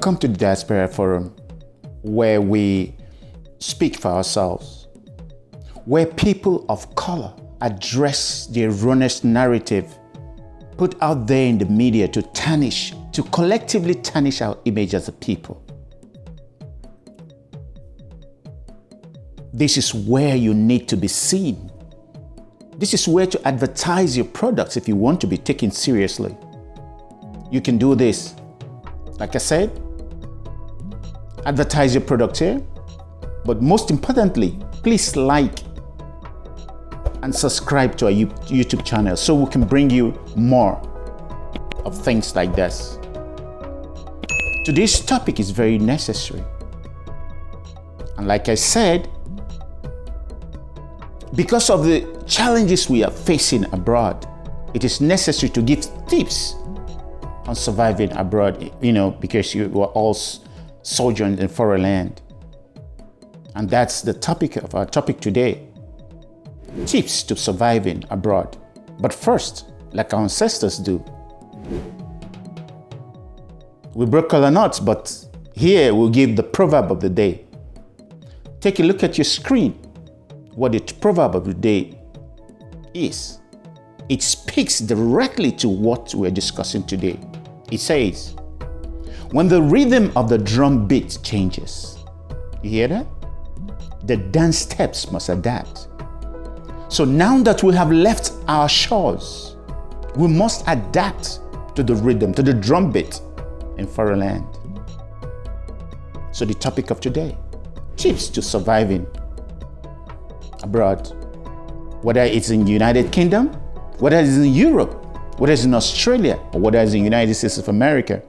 Welcome to the Diaspora Forum, where we speak for ourselves, where people of color address the erroneous narrative put out there in the media to collectively tarnish our image as a people. This is where you need to be seen. This is where to advertise your products if you want to be taken seriously. You can do this. Like I said, advertise your product here, but most importantly, please like and subscribe to our YouTube channel so we can bring you more of things like this. Today's topic is very necessary. And like I said, because of the challenges we are facing abroad, it is necessary to give tips on surviving abroad, because you are all sojourners in foreign land. And that's the topic of our topic today. Tips to surviving abroad. But first, like our ancestors do, we broke color nuts, but here we'll give the proverb of the day. Take a look at your screen. What the proverb of the day is. It speaks directly to what we're discussing today. It says, when the rhythm of the drum beat changes, you hear that? The dance steps must adapt. So now that we have left our shores, we must adapt to the rhythm, to the drum beat in foreign land. So the topic of today, tips to surviving abroad, whether it's in the United Kingdom, whether it's in Europe, whether it's in Australia, or whether it's in the United States of America.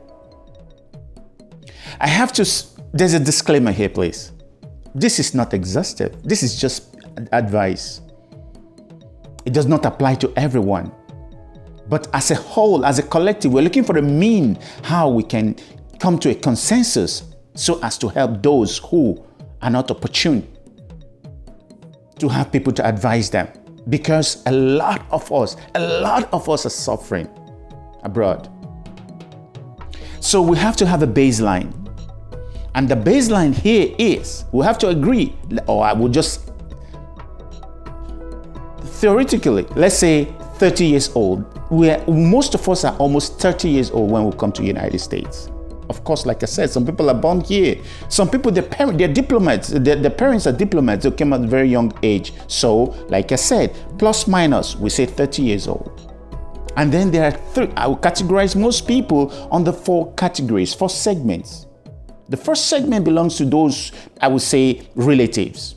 There's a disclaimer here, please. This is not exhaustive. This is just advice. It does not apply to everyone. But as a whole, as a collective, we're looking for a mean how we can come to a consensus so as to help those who are not opportune, to have people to advise them, because a lot of us are suffering abroad. So we have to have a baseline. And the baseline here is, we have to agree, or I will just theoretically, let's say 30 years old. Most of us are almost 30 years old when we come to the United States. Of course, like I said, some people are born here. Some people, they're diplomats. Their parents are diplomats. They came at a very young age. So, like I said, plus minus, we say 30 years old. And then there are three. I will categorize most people on the four categories, four segments. The first segment belongs to those, I would say, relatives.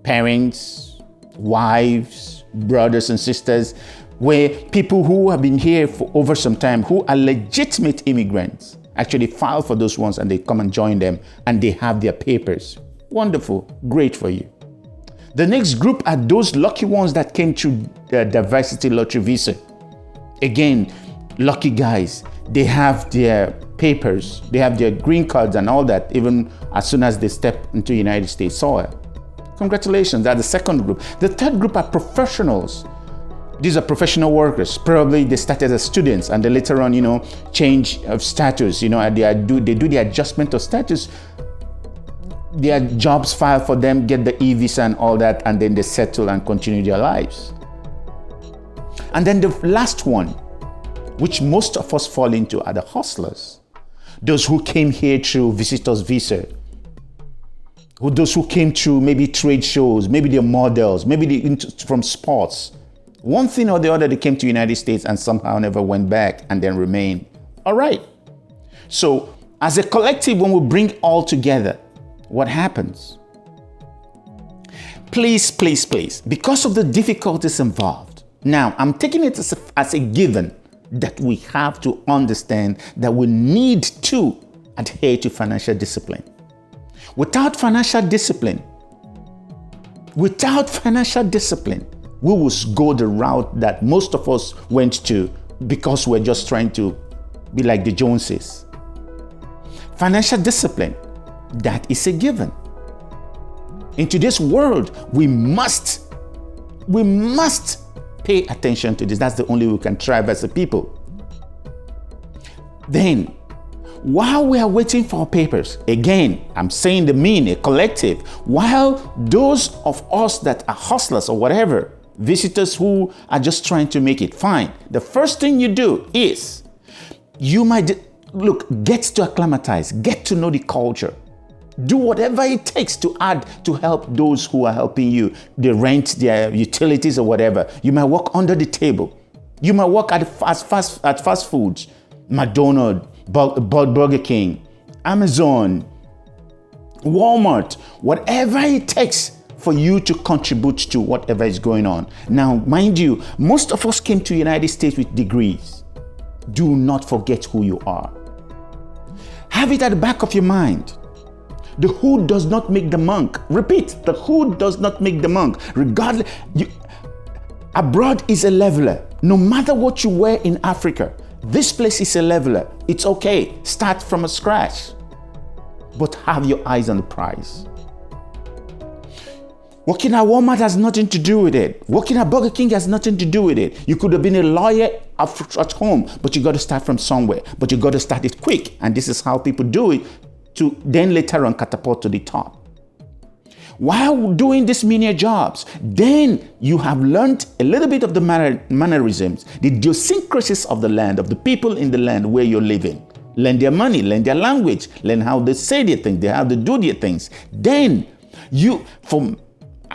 Parents, wives, brothers and sisters, where people who have been here for over some time, who are legitimate immigrants, actually file for those ones and they come and join them and they have their papers. Wonderful, great for you. The next group are those lucky ones that came through the diversity lottery visa. Again, lucky guys, they have their papers, they have their green cards and all that, even as soon as they step into United States soil. Congratulations, that's the second group. The third group are professionals. These are professional workers. Probably they started as students and they later on, change of status. They do the adjustment of status. Their jobs file for them, get the e-visa and all that, and then they settle and continue their lives. And then the last one, which most of us fall into, are the hustlers. Those who came here through visitors visa. Those who came through maybe trade shows, maybe they're models, maybe from sports. One thing or the other, they came to the United States and somehow never went back and then remained. All right. So as a collective, when we bring all together, what happens? Please, because of the difficulties involved. Now, I'm taking it as a given that we have to understand that we need to adhere to financial discipline. Without financial discipline, we will go the route that most of us went to because we're just trying to be like the Joneses. Financial discipline, that is a given. In today's world, we must pay attention to this. That's the only way we can thrive as a people. Then, while we are waiting for our papers, again, I'm saying the mean, a collective, while those of us that are hustlers or whatever, visitors who are just trying to make it, fine. The first thing you do is you might, get to acclimatize, get to know the culture. Do whatever it takes to add to help those who are helping you, the rent, their utilities or whatever. You might work under the table. You might work at fast foods, McDonald's, Burger King, Amazon, Walmart, whatever it takes for you to contribute to whatever is going on. Now, mind you, most of us came to the United States with degrees. Do not forget who you are. Have it at the back of your mind. The hood does not make the monk. Repeat, the hood does not make the monk. Regardless, abroad is a leveler. No matter what you wear in Africa, this place is a leveler. It's okay. Start from scratch. But have your eyes on the prize. Working at Walmart has nothing to do with it. Working at Burger King has nothing to do with it. You could have been a lawyer at home, but you got to start from somewhere. But you got to start it quick. And this is how people do it to then later on catapult to the top. While doing these menial jobs, then you have learned a little bit of the mannerisms, the idiosyncrasies of the land, of the people in the land where you're living. Learn their money, learn their language, learn how they say their things, how they do their things. Then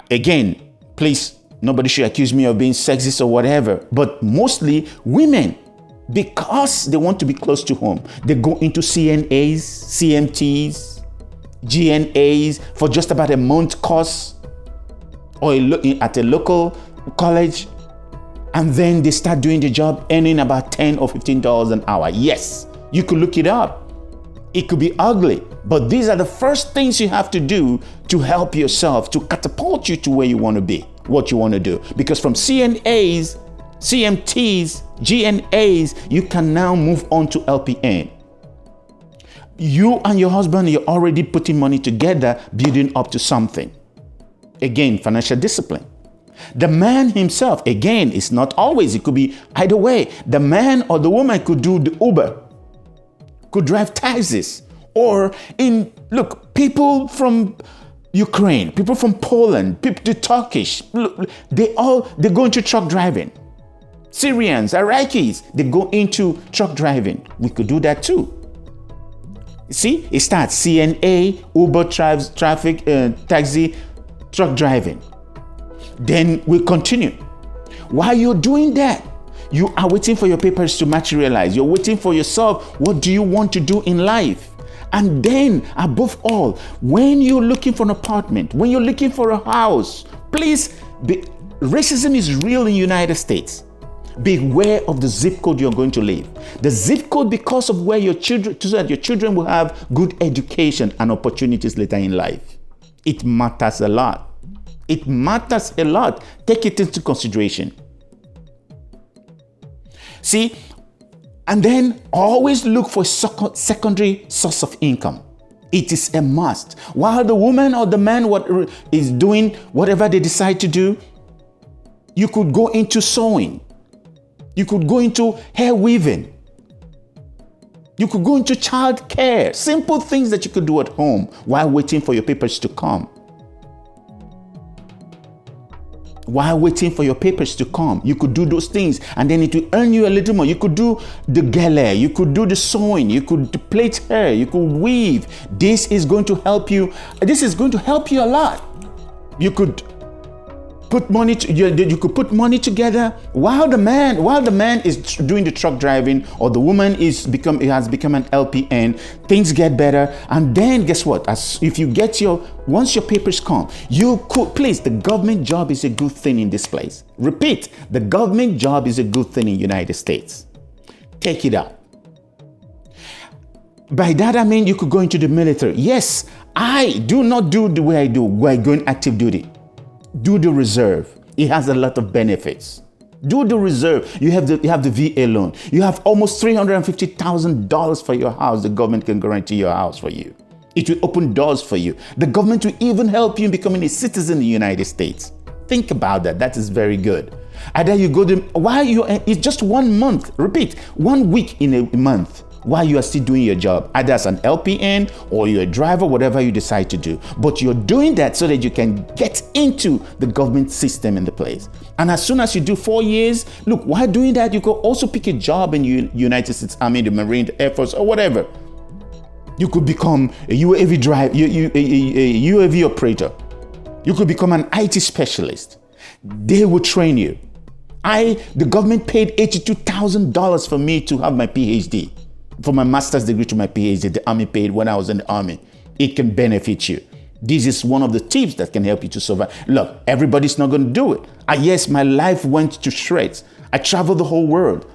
again, please, nobody should accuse me of being sexist or whatever, but mostly women, because they want to be close to home, they go into CNAs, CMTs, GNAs for just about a month course or at a local college, and then they start doing the job earning about $10 or $15 an hour. Yes, you could look it up. It could be ugly, but these are the first things you have to do to help yourself, to catapult you to where you want to be, what you want to do. Because from CNAs, CMTs, GNAs, you can now move on to LPN. You and your husband, you're already putting money together, building up to something. Again, financial discipline. The man himself, again, it's not always, it could be either way. The man or the woman could do the Uber, could drive taxis, or people from Ukraine, people from Poland, the Turkish, they go into truck driving. Syrians, Iraqis, they go into truck driving. We could do that too. See, it starts CNA, Uber, taxi, truck driving. Then we continue. While you're doing that, you are waiting for your papers to materialize. You're waiting for yourself. What do you want to do in life? And then, above all, when you're looking for an apartment, when you're looking for a house, please, racism is real in the United States. Beware of the zip code you're going to live. The zip code, because of where your children, so that your children will have good education and opportunities later in life. It matters a lot. It matters a lot. Take it into consideration. See, and then always look for a secondary source of income. It is a must. While the woman or the man is doing whatever they decide to do, you could go into sewing. You could go into hair weaving. You could go into child care. Simple things that you could do at home while waiting for your papers to come. While waiting for your papers to come, you could do those things, and then it will earn you a little more. You could do the gele, you could do the sewing, you could plait hair, you could weave. This is going to help you. This is going to help you a lot. You could put money together while the man is doing the truck driving, or the woman has become an LPN. Things get better, and then guess what? Once your papers come, the government job is a good thing in this place. Repeat, the government job is a good thing in the United States. Take it up. By that I mean you could go into the military. Yes, I do not do the way I do, where I go in active duty. Do the reserve. It has a lot of benefits. Do the reserve. You have the VA loan. You have almost $350,000 for your house. The government can guarantee your house for you. It will open doors for you. The government will even help you in becoming a citizen in the United States. Think about that. That is very good. Either you go it's just 1 month. Repeat, 1 week in a month, while you are still doing your job, either as an LPN or you're a driver, whatever you decide to do. But you're doing that so that you can get into the government system in the place. And as soon as you do 4 years, look, while doing that, you could also pick a job in United States Army, the Marine, the Air Force, or whatever. You could become a UAV a UAV operator. You could become an IT specialist. They will train you. The government paid $82,000 for me to have my PhD. For my master's degree to my PhD, the Army paid when I was in the Army. It can benefit you. This is one of the tips that can help you to survive. Look, everybody's not going to do it. Yes, my life went to shreds. I traveled the whole world.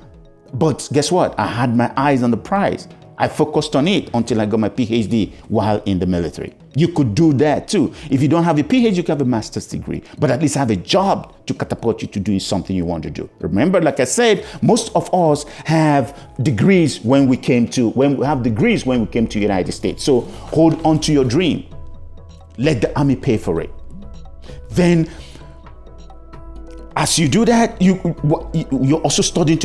But guess what? I had my eyes on the prize. I focused on it until I got my PhD while in the military. You could do that too. If you don't have a PhD, you can have a master's degree, but at least have a job to catapult you to doing something you want to do. Remember, like I said, most of us have degrees when we came to the United States. So hold on to your dream. Let the Army pay for it. Then, as you do that, you're also studying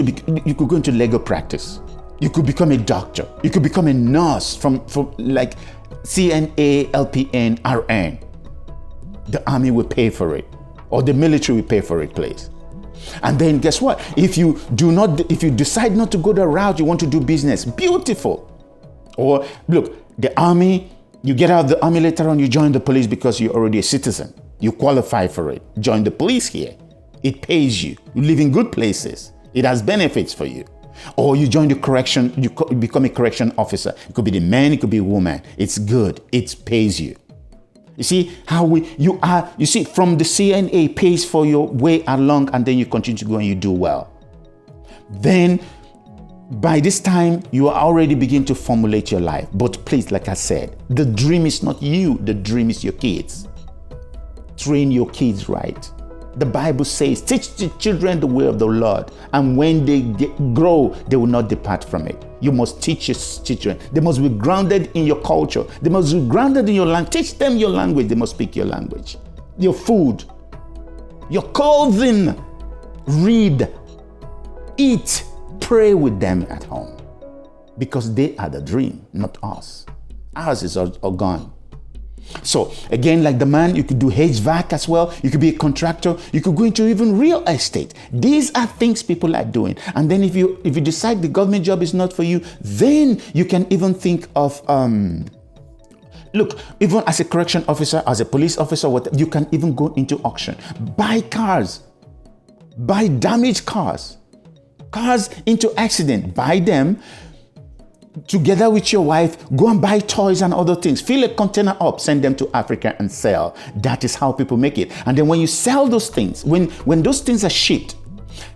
you could go into legal practice. You could become a doctor. You could become a nurse from like CNA, LPN, RN. The Army will pay for it, or the military will pay for it, please. And then guess what? If you decide not to go the route, you want to do business, beautiful. Or look, the Army, you get out of the Army later on, you join the police because you're already a citizen. You qualify for it. Join the police here. It pays you. You live in good places. It has benefits for you. Or you join the correction, you become a correction officer. It could be the man, it could be a woman. It's good. It pays you. You see how you see from the CNA pays for your way along, and then you continue to go and you do well. Then by this time, you are already begin to formulate your life. But please, like I said, the dream is not you. The dream is your kids. Train your kids right. The Bible says, teach the children the way of the Lord, and when they grow, they will not depart from it. You must teach your children. They must be grounded in your culture. They must be grounded in your language. Teach them your language. They must speak your language. Your food, your clothing, read, eat, pray with them at home. Because they are the dream, not us. Ours is all gone. So again, like the man, you could do HVAC as well. You could be a contractor. You could go into even real estate. These are things people are doing. And then if you decide the government job is not for you, then you can even think of look, even as a correction officer, as a police officer, you can even go into auction, buy cars, buy damaged cars into accident, buy them. Together with your wife, go and buy toys and other things. Fill a container up, send them to Africa and sell. That is how people make it. And then when you sell those things, when those things are shipped,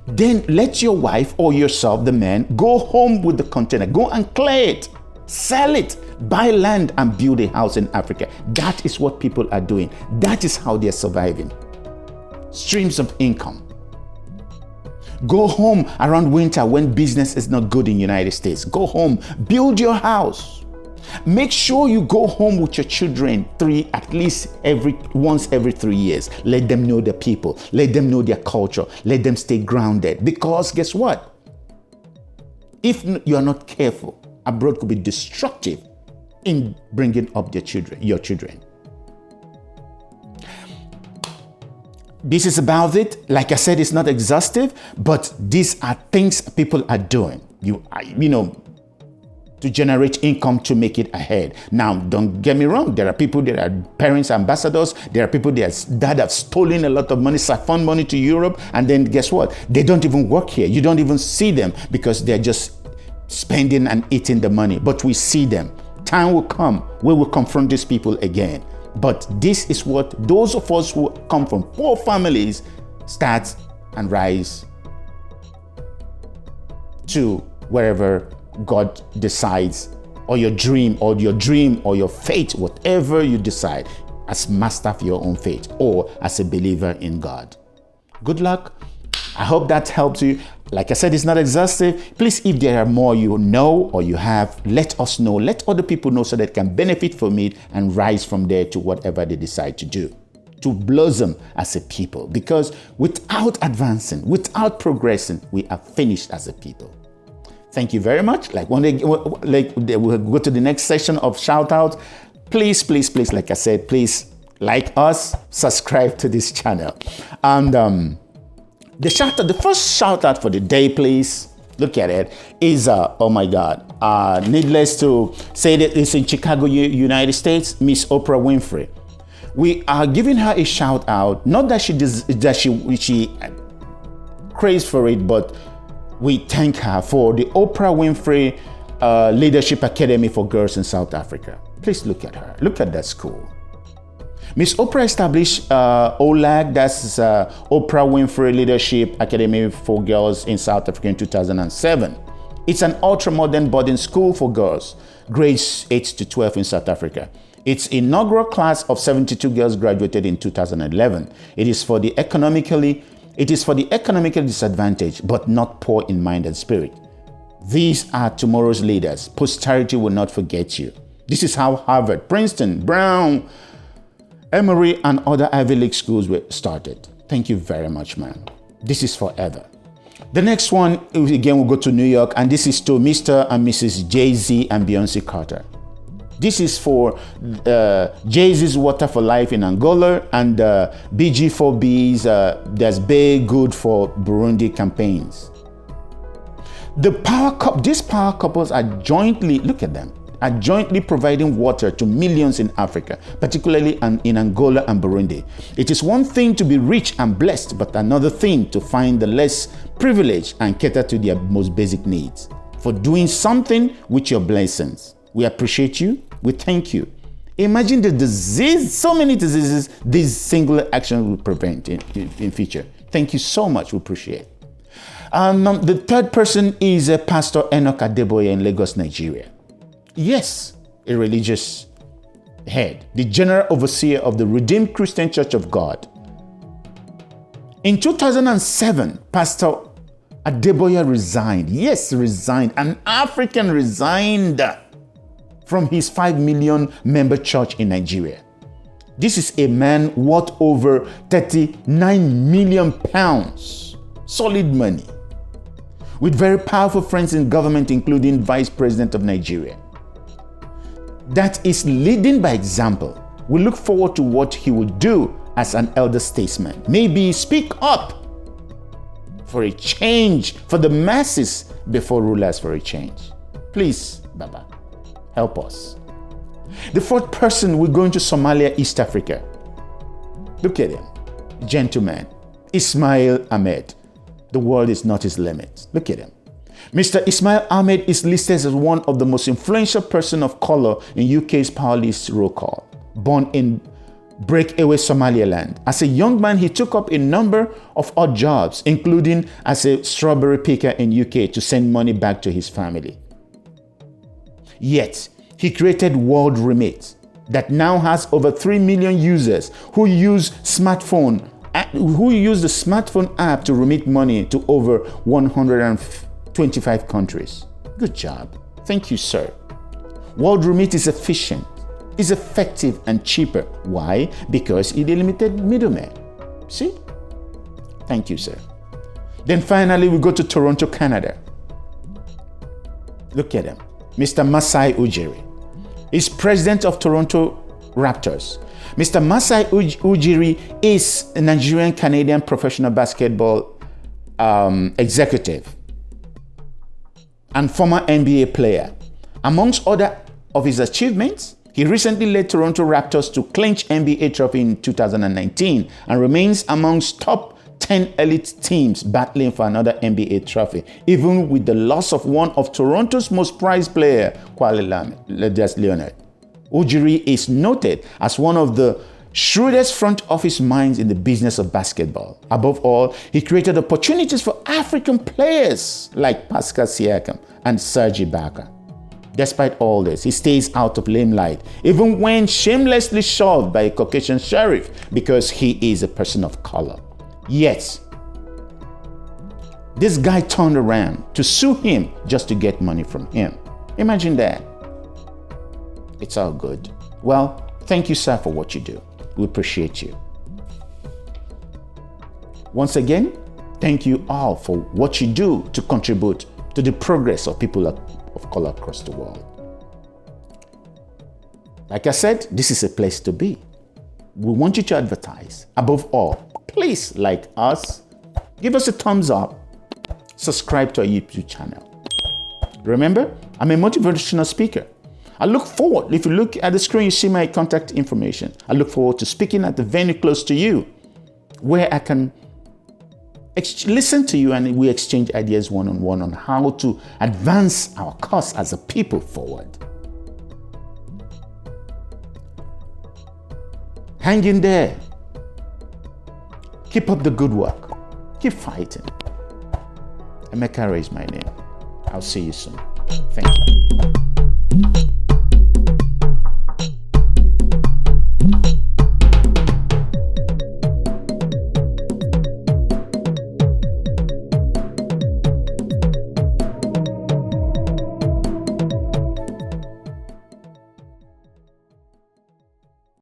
then let your wife or yourself, the man, go home with the container. Go and clear it, sell it, buy land and build a house in Africa. That is what people are doing. That is how they're surviving. Streams of income. Go home around winter when business is not good in the United States. Go home, build your house. Make sure you go home with your children at least once every 3 years. Let them know the people. Let them know their culture. Let them stay grounded. Because guess what? If you are not careful, abroad could be destructive in bringing up your children. This is about it. Like I said, it's not exhaustive, but these are things people are doing, to generate income to make it ahead. Now, don't get me wrong. There are people that are parents, ambassadors. There are people that have stolen a lot of money, siphoned money to Europe. And then guess what? They don't even work here. You don't even see them because they're just spending and eating the money. But we see them. Time will come. We will confront these people again. But this is what those of us who come from poor families start and rise to wherever God decides, or your dream or your fate, whatever you decide, as master of your own fate or as a believer in God. Good luck. I hope that helps you. Like I said, it's not exhaustive. Please, if there are more you know or you have, let us know. Let other people know so that they can benefit from it and rise from there to whatever they decide to do, to blossom as a people. Because without advancing, without progressing, we are finished as a people. Thank you very much. We'll go to the next session of shout out. Please, like I said, please like us, subscribe to this channel. And the first shout out for the day, please, look at it, is, oh my God, needless to say that it's in Chicago, United States, Miss Oprah Winfrey. We are giving her a shout out, not that she craves for it, but we thank her for the Oprah Winfrey Leadership Academy for Girls in South Africa. Please look at her. Look at that school. Miss Oprah established OLAG, that's Oprah Winfrey Leadership Academy for Girls in South Africa in 2007. It's an ultra-modern boarding school for girls, grades 8 to 12 in South Africa. Its inaugural class of 72 girls graduated in 2011. It is for the economically disadvantaged, but not poor in mind and spirit. These are tomorrow's leaders. Posterity will not forget you. This is how Harvard, Princeton, Brown, Emory, and other Ivy League schools were started. Thank you very much, man. This is forever. The next one, again, we'll go to New York, and this is to Mr. and Mrs. Jay-Z and Beyonce Carter. This is for Jay-Z's Water for Life in Angola and BG4B's There's Bay Good for Burundi campaigns. These power couples are jointly, look at them, are jointly providing water to millions in Africa, particularly in Angola and Burundi. It is one thing to be rich and blessed, but another thing to find the less privileged and cater to their most basic needs. For doing something with your blessings. We appreciate you. We thank you. Imagine the disease, so many diseases these singular actions will prevent in future. Thank you so much. We appreciate it. The third person is Pastor Enoch Adeboye in Lagos, Nigeria. Yes, a religious head, the general overseer of the Redeemed Christian Church of God. In 2007, Pastor Adeboye resigned. Yes, resigned. An African resigned from his 5 million member church in Nigeria. This is a man worth over 39 million pounds, solid money, with very powerful friends in government, including Vice President of Nigeria. That is leading by example. We look forward to what he will do as an elder statesman. Maybe speak up for a change for the masses before rulers for a change. Please, Baba, help us. The fourth person, we're going to Somalia, East Africa. Look at him, gentleman, Ismail Ahmed. The world is not his limit. Look at him. Mr. Ismail Ahmed is listed as one of the most influential person of color in UK's power list roll call. Born in breakaway Somaliland. As a young man, he took up a number of odd jobs, including as a strawberry picker in UK to send money back to his family. Yet, he created World Remit that now has over 3 million users who use the smartphone app to remit money to over 125 countries. Good job. Thank you, sir. World Remit is efficient, is effective and cheaper. Why? Because it eliminated middlemen. See? Thank you, sir. Then finally, we go to Toronto, Canada. Look at him. Mr. Masai Ujiri is president of Toronto Raptors. Mr. Masai Ujiri is a Nigerian-Canadian professional basketball executive and former NBA player. Amongst other of his achievements, he recently led Toronto Raptors to clinch NBA trophy in 2019 and remains amongst top 10 elite teams battling for another NBA trophy, even with the loss of one of Toronto's most prized player, Kawhi Leonard. Ujiri is noted as one of the shrewdest front office minds in the business of basketball. Above all, he created opportunities for African players like Pascal Siakam and Serge Ibaka. Despite all this, he stays out of limelight, even when shamelessly shoved by a Caucasian sheriff because he is a person of color. Yet, this guy turned around to sue him just to get money from him. Imagine that. It's all good. Well, thank you, sir, for what you do. We appreciate you. Once again, thank you all for what you do to contribute to to the progress of people of color across the world. Like I said, this is a place to be. We want you to advertise. Above all, please like us, give us a thumbs up, subscribe to our YouTube channel. Remember, I'm a motivational speaker. I look forward, if you look at the screen, you see my contact information. I look forward to speaking at the venue close to you, where I can listen to you and we exchange ideas one-on-one on how to advance our cause as a people forward. Hang in there. Keep up the good work. Keep fighting. Emeka is my name. I'll see you soon. Thank you.